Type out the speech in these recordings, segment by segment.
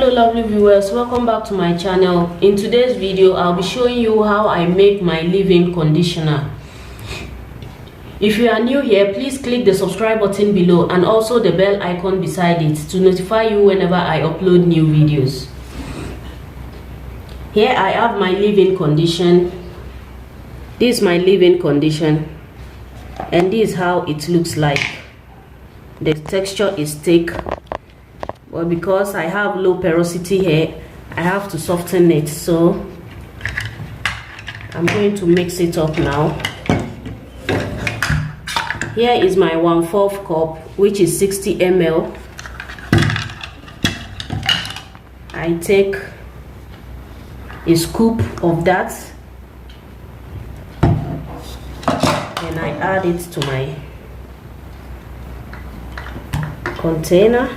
Hello lovely viewers, welcome back to my channel. In today's video I'll be showing you how I make my leave-in conditioner. If you are new here, please click the subscribe button below and also the bell icon beside it to notify you whenever I upload new videos. Here I have my leave-in condition. This is my leave-in condition and this is how it looks like. The texture is thick, but because I have low porosity here, I have to soften it. So I'm going to mix it up now. Here is my 1/4 cup, which is 60 ml. I take a scoop of that and I add it to my container.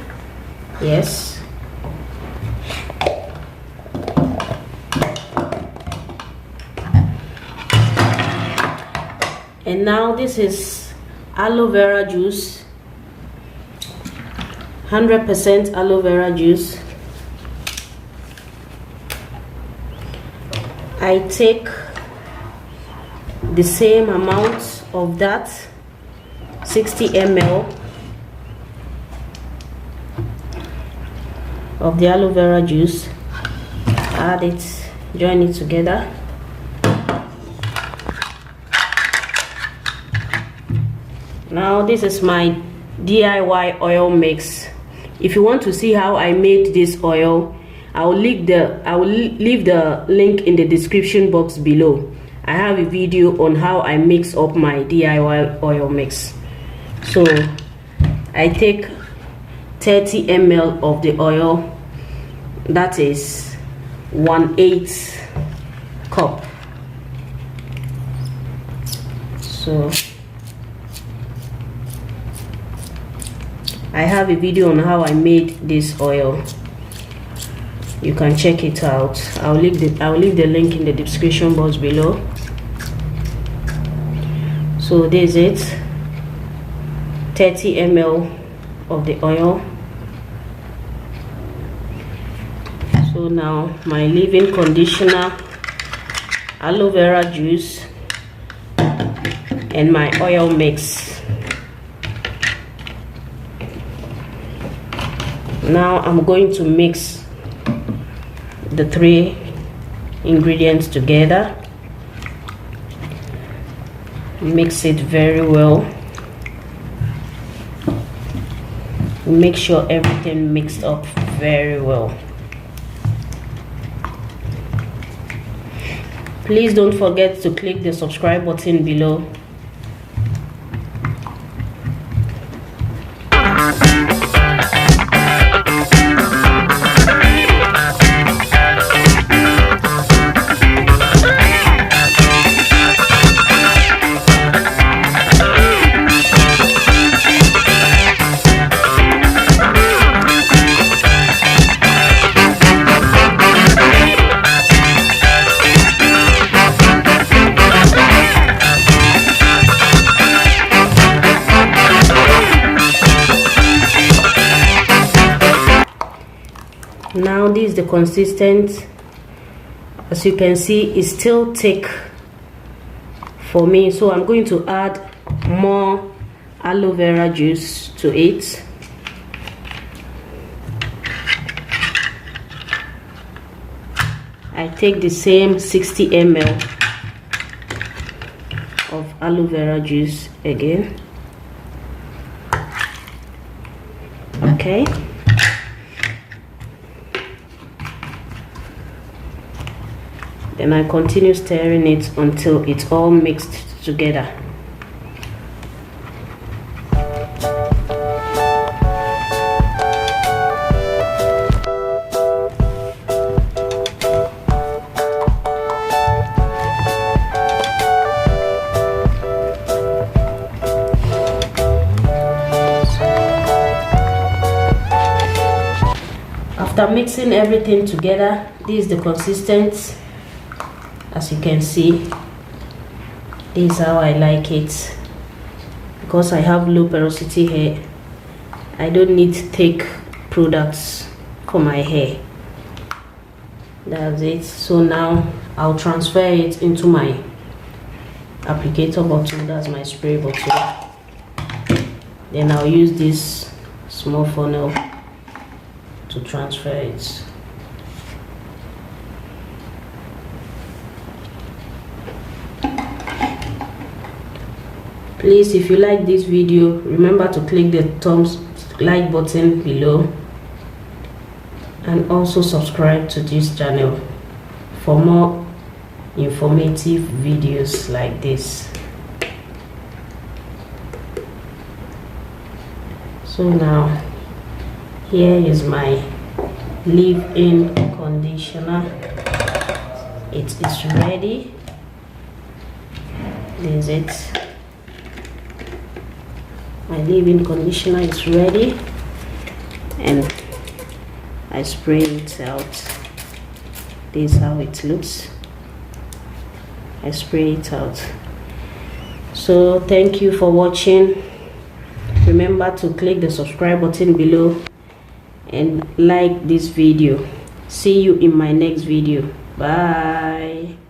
Yes, and now this is aloe vera juice, 100% aloe vera juice. I take the same amount of that, 60 ml of the aloe vera juice, add it, join it together. Now this is my DIY oil mix. If you want to see how I made this oil, I will leave the link in the description box below. I have a video on how I mix up my DIY oil mix. So I take 30 ml of the oil, that is 1/8 cup. So I have a video on how I made this oil. You can check it out. I'll leave the link in the description box below. So this is it, 30 ml of the oil. So now my leave-in conditioner, aloe vera juice, and my oil mix. Now I'm going to mix the three ingredients together. Mix it very well. Make sure everything mixed up very well. Please don't forget to click the subscribe button below. Now this is the consistent. As you can see, it's still thick for me, so I'm going to add more aloe vera juice to it. I take the same 60 ml of aloe vera juice again. Okay. Then I continue stirring it until it's all mixed together. After mixing everything together, this is the consistency. As you can see, this is how I like it. Because I have low porosity hair, I don't need thick products for my hair. That's it. So now I'll transfer it into my applicator bottle. That's my spray bottle. Then I'll use this small funnel to transfer it. Please, if you like this video, remember to click the thumbs like button below and also subscribe to this channel for more informative videos like this. So now here is my leave-in conditioner. It is ready. This is it. My leave-in conditioner is ready, and I spray it out. This is how it looks. I spray it out. So thank you for watching. Remember to click the subscribe button below and like this video. See you in my next video. Bye.